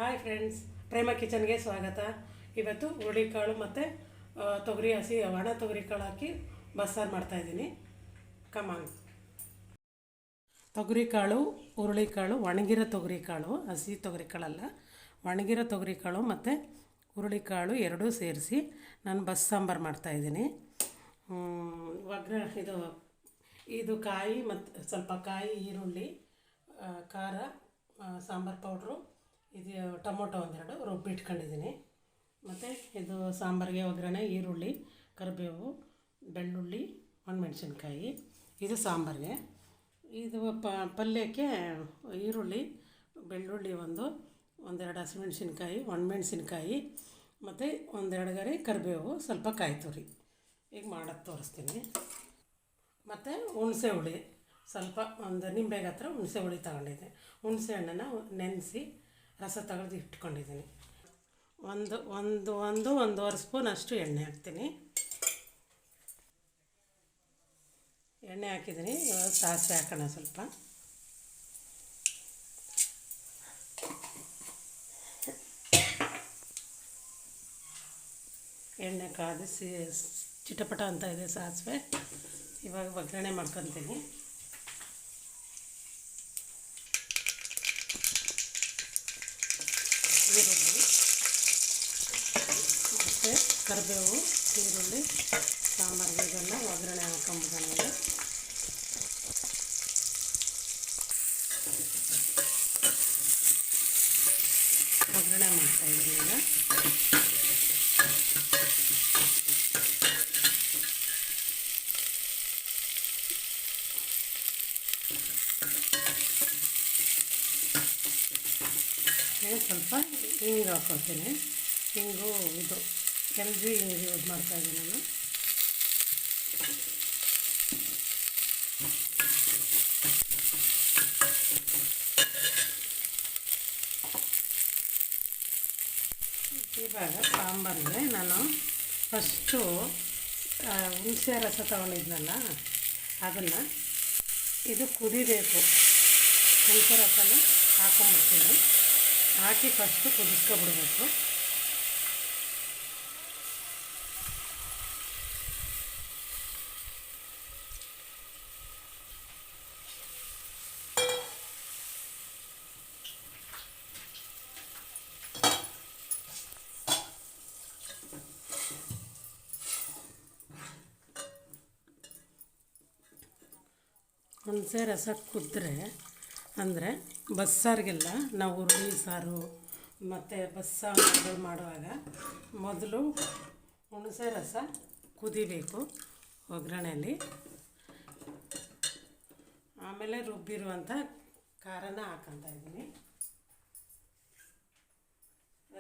Hi friends, ಪ್ರೇಮ ಕಿಚನ್ಗೆ ಸ್ವಾಗತ. ಇವತ್ತು ಹುರುಳಿಕಾಳು ಮತ್ತು ತೊಗರಿ ಹಸಿ ಒಣ ತೊಗರಿಕಾಳು ಹಾಕಿ ಬಸ್ಸಾರು ಮಾಡ್ತಾಯಿದ್ದೀನಿ. ಕಮಾನ್. ತೊಗರಿಕಾಳು, ಹುರುಳಿಕಾಳು, ಒಣಗಿರೋ ತೊಗರಿಕಾಳು, ಹಸಿ ತೊಗರಿಕಾಳಲ್ಲ, ಒಣಗಿರೋ ತೊಗರಿಕಾಳು ಮತ್ತು ಹುರುಳಿಕಾಳು ಎರಡೂ ಸೇರಿಸಿ ನಾನು ಸಾಂಬಾರು ಮಾಡ್ತಾಯಿದ್ದೀನಿ. ಇದು ಕಾಯಿ ಮತ್ತು ಸ್ವಲ್ಪ ಕಾಯಿ, ಈರುಳ್ಳಿ, ಖಾರ, ಸಾಂಬಾರು ಪೌಡ್ರು, ಇದು ಟೊಮೊಟೊ ಒಂದೆರಡು ರುಬ್ಬಿಟ್ಕೊಂಡಿದ್ದೀನಿ. ಮತ್ತು ಇದು ಸಾಂಬಾರಿಗೆ ಒಗ್ಗರಣೆ ಈರುಳ್ಳಿ, ಕರಿಬೇವು, ಬೆಳ್ಳುಳ್ಳಿ, ಒಣಮೆಣ್ಸಿನ್ಕಾಯಿ. ಇದು ಸಾಂಬಾರಿಗೆ. ಇದು ಪಲ್ಯಕ್ಕೆ ಈರುಳ್ಳಿ, ಬೆಳ್ಳುಳ್ಳಿ, ಒಂದೆರಡು ಹಸಿಮೆಣ್ಸಿನ್ಕಾಯಿ, ಒಣಮೆಣ್ಸಿನ್ಕಾಯಿ ಮತ್ತು ಒಂದೆರಡು ಗರಿ ಕರಿಬೇವು, ಸ್ವಲ್ಪ ಕಾಯಿ ತುರಿ. ಈಗ ಮಾಡೋದು ತೋರಿಸ್ತೀನಿ. ಮತ್ತು ಹುಣಸೆ ಹುಳಿ ಸ್ವಲ್ಪ, ಒಂದು ನಿಂಬೆಗೆ ಹತ್ರ ಹುಣಸೆ ಹುಳಿ ತಗೊಂಡಿದ್ದೆ. ಹುಣಸೆ ಹಣ್ಣನ್ನು ನೆನೆಸಿ ರಸ ತೆಗೆದು ಇಟ್ಕೊಂಡಿದ್ದೀನಿ. ಒಂದೂವರೆ ಸ್ಪೂನ್ ಅಷ್ಟು ಎಣ್ಣೆ ಹಾಕ್ತೀನಿ. ಎಣ್ಣೆ ಹಾಕಿದ್ದೀನಿ. ಇವಾಗ ಸಾಸಿವೆ ಹಾಕೋಣ ಸ್ವಲ್ಪ. ಎಣ್ಣೆ ಕಾದಿಸಿ ಚಿಟಪಟ ಅಂತ ಇದೆ ಸಾಸಿವೆ. ಇವಾಗ ಒಗ್ಗರಣೆ ಮಾಡ್ಕೊತೀನಿ. ಈರುಳ್ಳಿ ಮತ್ತು ಕರಿಬೇವು, ಈರುಳ್ಳಿ, ಸಾಂಬಾರಿಗೆ ಇದೆಲ್ಲ ಒಗ್ಗರಣೆ ಹಾಕೊಂಬಿಡೋಣ. ಒಗ್ಗರಣೆ ಮಾಡ್ತಾಯಿದ್ದೀನಿ ಈಗ. ಸ್ವಲ್ಪ ಹಿಂಗೆ ಹಾಕ್ಕೊಳ್ತೀನಿ. ಹಿಂಗು ಇದು ಎಲ್ಜಿ ಹಿಂಗೆ ಯೂಸ್ ಮಾಡ್ತಾಯಿದ್ದೀನಿ ನಾನು. ಇವಾಗ ಸಾಂಬಾರಿಗೆ ನಾನು ಫಸ್ಟು ಹುಣಸೆ ರಸ ತೊಗೊಂಡಿದ್ನಲ್ಲ ಅದನ್ನು, ಇದು ಕುದಿಬೇಕು. ಹುಣಸೆ ರಸನ ಹಾಕೊಂಡ್ಬಿಡ್ತೀನಿ. ಹಾಕಿ ಫಸ್ಟು ಕುದಿಸ್ಕೊಬಿಡ್ಬೇಕು. ಹುಣಸೆ ರಸ ಕುದ್ರೆ ಅಂದರೆ ಬಸ್ಸಾರಿಗೆಲ್ಲ ನಾವು ಹುರುಳಿ ಸಾರು ಮತ್ತು ಬಸ್ಸಾರು ಮಾಡುವಾಗ ಮೊದಲು ಹುಣಸೆ ರಸ ಕುದಿಬೇಕು ಒಗ್ಗರಣೆಯಲ್ಲಿ. ಆಮೇಲೆ ರುಬ್ಬಿರುವಂಥ ಖಾರನ ಹಾಕ್ಕೊತಾ ಇದ್ದೀನಿ.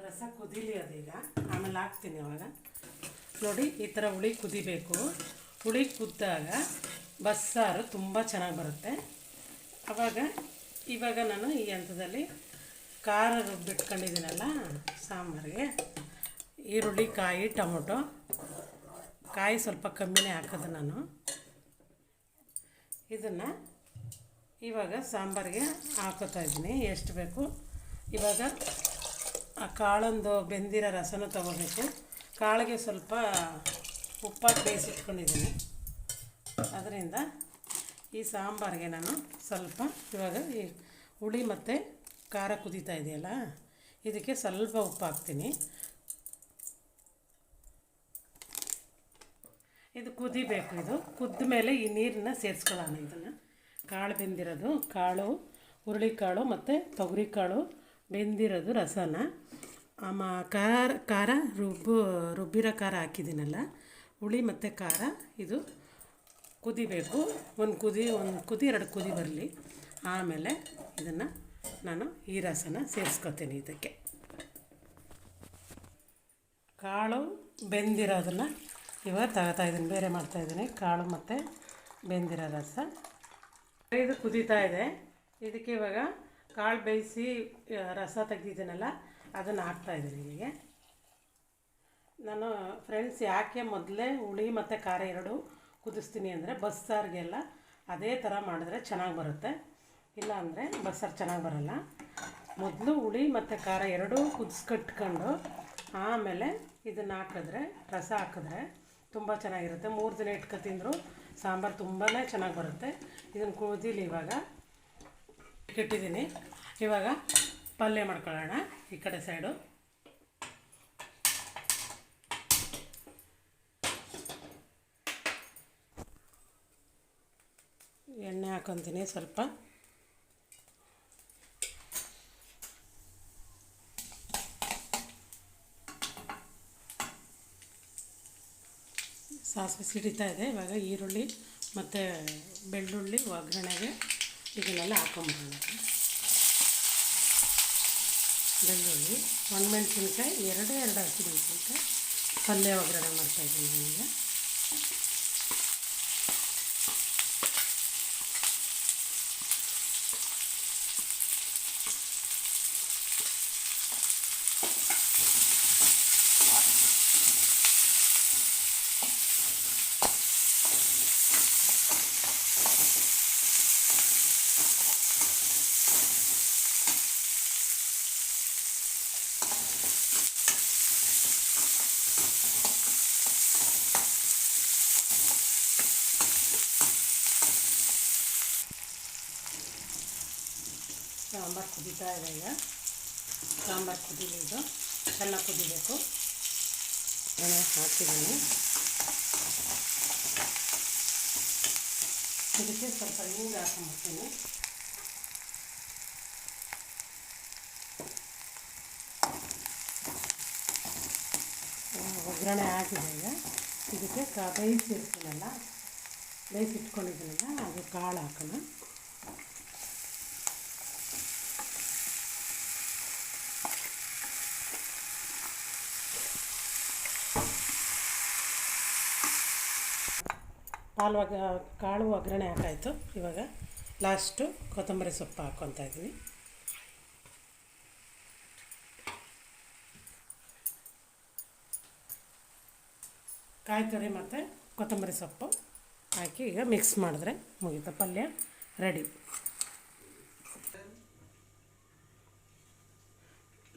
ರಸ ಕುದೀಲಿ ಅದೀಗ, ಆಮೇಲೆ ಹಾಕ್ತೀನಿ. ಅವಾಗ ನೋಡಿ, ಈ ಥರ ಹುಳಿ ಕುದಿಬೇಕು. ಹುಳಿ ಕುದ್ದಾಗ ಬಸ್ಸಾರು ತುಂಬ ಚೆನ್ನಾಗಿ ಬರುತ್ತೆ. ಇವಾಗ ನಾನು ಈ ಹಂತದಲ್ಲಿ ಖಾರ ರುಬ್ಬಿಟ್ಕೊಂಡಿದ್ದೀನಲ್ಲ ಸಾಂಬಾರಿಗೆ, ಈರುಳ್ಳಿ, ಕಾಯಿ, ಟೊಮೊಟೊ, ಕಾಯಿ ಸ್ವಲ್ಪ ಕಮ್ಮಿನೇ ಹಾಕೋದು ನಾನು. ಇದನ್ನು ಇವಾಗ ಸಾಂಬಾರಿಗೆ ಹಾಕೋತಾ ಇದ್ದೀನಿ ಎಷ್ಟು ಬೇಕು. ಇವಾಗ ಆ ಕಾಳೊಂದು ಬೆಂದಿರೋ ರಸನೂ ತೊಗೋಬೇಕು. ಕಾಳಿಗೆ ಸ್ವಲ್ಪ ಉಪ್ಪಾಕಿ ಬೇಯಿಸಿಟ್ಕೊಂಡಿದ್ದೀನಿ. ಅದರಿಂದ ಈ ಸಾಂಬಾರಿಗೆ ನಾನು ಸ್ವಲ್ಪ ಇವಾಗ ಈ ಹುಳಿ ಮತ್ತು ಖಾರ ಕುದೀತಾ ಇದೆಯಲ್ಲ, ಇದಕ್ಕೆ ಸ್ವಲ್ಪ ಉಪ್ಪು ಹಾಕ್ತೀನಿ. ಇದು ಕುದಿಬೇಕು. ಇದು ಕುದ್ದ ಮೇಲೆ ಈ ನೀರನ್ನ ಸೇರಿಸ್ಕೊಳ್ಳೋಣ. ಇದನ್ನು ಕಾಳು ಬೆಂದಿರೋದು, ಕಾಳು, ಹುರುಳಿಕಾಳು ಮತ್ತು ತೊಗರಿಕಾಳು ಬೆಂದಿರೋದು ರಸನ ಖಾರ ರುಬ್ಬಿರೋ ಖಾರ ಹಾಕಿದ್ದೀನಲ್ಲ, ಹುಳಿ ಮತ್ತು ಖಾರ, ಇದು ಕುದಿಬೇಕು. ಒಂದು ಕುದಿ 2 ಕುದಿ ಬರಲಿ. ಆಮೇಲೆ ಇದನ್ನು ನಾನು ಈ ರಸನ ಸೇರಿಸ್ಕೊತೀನಿ. ಇದಕ್ಕೆ ಕಾಳು ಬೆಂದಿರೋದನ್ನು ಇವಾಗ ತಗೋತಾಯಿದ್ದೀನಿ, ಬೇರೆ ಮಾಡ್ತಾಯಿದ್ದೀನಿ. ಕಾಳು ಮತ್ತು ಬೆಂದಿರೋ ರಸ ಇದು ಕುದೀತಾ ಇದೆ. ಇದಕ್ಕೆ ಇವಾಗ ಕಾಳು ಬೇಯಿಸಿ ರಸ ತೆಗ್ದಿದ್ದೀನಲ್ಲ ಅದನ್ನು ಹಾಕ್ತಾಯಿದ್ದೀನಿ ಇಲ್ಲಿಗೆ. ನಾನು ಫ್ರೆಂಡ್ಸ್ ಯಾಕೆ ಮೊದಲೇ ಹುಳಿ ಮತ್ತು ಖಾರ ಎರಡೂ ಕುದಿಸ್ತೀನಿ ಅಂದರೆ ಬಸ್ಸಾರಿಗೆಲ್ಲ ಅದೇ ಥರ ಮಾಡಿದ್ರೆ ಚೆನ್ನಾಗಿ ಬರುತ್ತೆ. ಇಲ್ಲ ಅಂದರೆ ಬಸ್ಸಾರು ಚೆನ್ನಾಗಿ ಬರೋಲ್ಲ. ಮೊದಲು ಹುಳಿ ಮತ್ತು ಖಾರ ಎರಡೂ ಕುದಿಸ್ಕಟ್ಕೊಂಡು ಆಮೇಲೆ ಇದನ್ನು ಹಾಕಿದ್ರೆ ರಸ ಹಾಕಿದ್ರೆ ತುಂಬ ಚೆನ್ನಾಗಿರುತ್ತೆ. 3 ದಿನ ಇಟ್ಕೊ ತಿಂದರೂ ಸಾಂಬಾರು ತುಂಬಾ ಚೆನ್ನಾಗಿ ಬರುತ್ತೆ. ಇದನ್ನು ಕುದೀಲಿ. ಇವಾಗ ಇಟ್ಟಿದ್ದೀನಿ. ಇವಾಗ ಪಲ್ಯ ಮಾಡ್ಕೊಳ್ಳೋಣ. ಈ ಕಡೆ ಸೈಡು ಎಣ್ಣೆ ಹಾಕೊತೀನಿ ಸ್ವಲ್ಪ. ಸಾಸಿವೆ ಸಿಡಿತಾ ಇದೆ. ಇವಾಗ ಈರುಳ್ಳಿ ಮತ್ತು ಬೆಳ್ಳುಳ್ಳಿ ಒಗ್ಗರಣೆಗೆ ಇದನ್ನೆಲ್ಲ ಹಾಕೊಂಬಿಡೋಣ. ಬೆಳ್ಳುಳ್ಳಿ, ಒಣಮೆಣಸಿನ್ಕಾಯಿ, ಎರಡು ಹಸಿಮೆಣಸಿನ್ಕಾಯಿ ಪಲ್ಯ ಒಗ್ಗರಣೆ ಮಾಡ್ತಾಯಿದ್ದೀನಿ ನನಗೆ. ಸಾಂಬಾರು ಕುದೀತಾ ಇದೆ. ಈಗ ಸಾಂಬಾರು ಕುದೀಲಿ. ಇದು ಚೆನ್ನಾಗಿ ಕುದಿಬೇಕು. ಎಣ್ಣೆ ಹಾಕಿದ್ದೀನಿ. ಇದಕ್ಕೆ ಸ್ವಲ್ಪ ಹಿಂಗೆ ಹಾಕೊಂಡ್ಬಿಡ್ತೀನಿ. ಒಗ್ಗರಣೆ ಆಗಿದೆ. ಈಗ ಇದಕ್ಕೆ ಬೇಯಿಸಿಟ್ಕೊಂಡಿದ್ದೀನಲ್ಲ ಅದು ಕಾಳು ಹಾಕೋಣ. ಕಾಳು ಒಗ್ಗರಣೆ ಹಾಕಾಯಿತು. ಇವಾಗ ಲಾಸ್ಟು ಕೊತ್ತಂಬರಿ ಸೊಪ್ಪು ಹಾಕ್ಕೊತಾ ಇದ್ದೀನಿ. ಕಾಯಿ ತುರಿ ಮತ್ತು ಕೊತ್ತಂಬರಿ ಸೊಪ್ಪು ಹಾಕಿ ಈಗ ಮಿಕ್ಸ್ ಮಾಡಿದ್ರೆ ಮುಗೀತು. ಪಲ್ಯ ರೆಡಿ.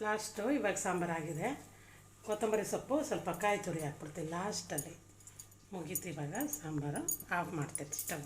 ಲಾಸ್ಟು ಇವಾಗ ಸಾಂಬಾರು ಆಗಿದೆ. ಕೊತ್ತಂಬರಿ ಸೊಪ್ಪು ಸ್ವಲ್ಪ ಕಾಯಿ ತುರಿ ಹಾಕ್ಬಿಡ್ತೀನಿ ಲಾಸ್ಟಲ್ಲಿ. ಮುಗೀತು. ಇವಾಗ ಸಾಂಬಾರು ಆಫ್ ಮಾಡ್ತೈತೆ ಸ್ಟವ್.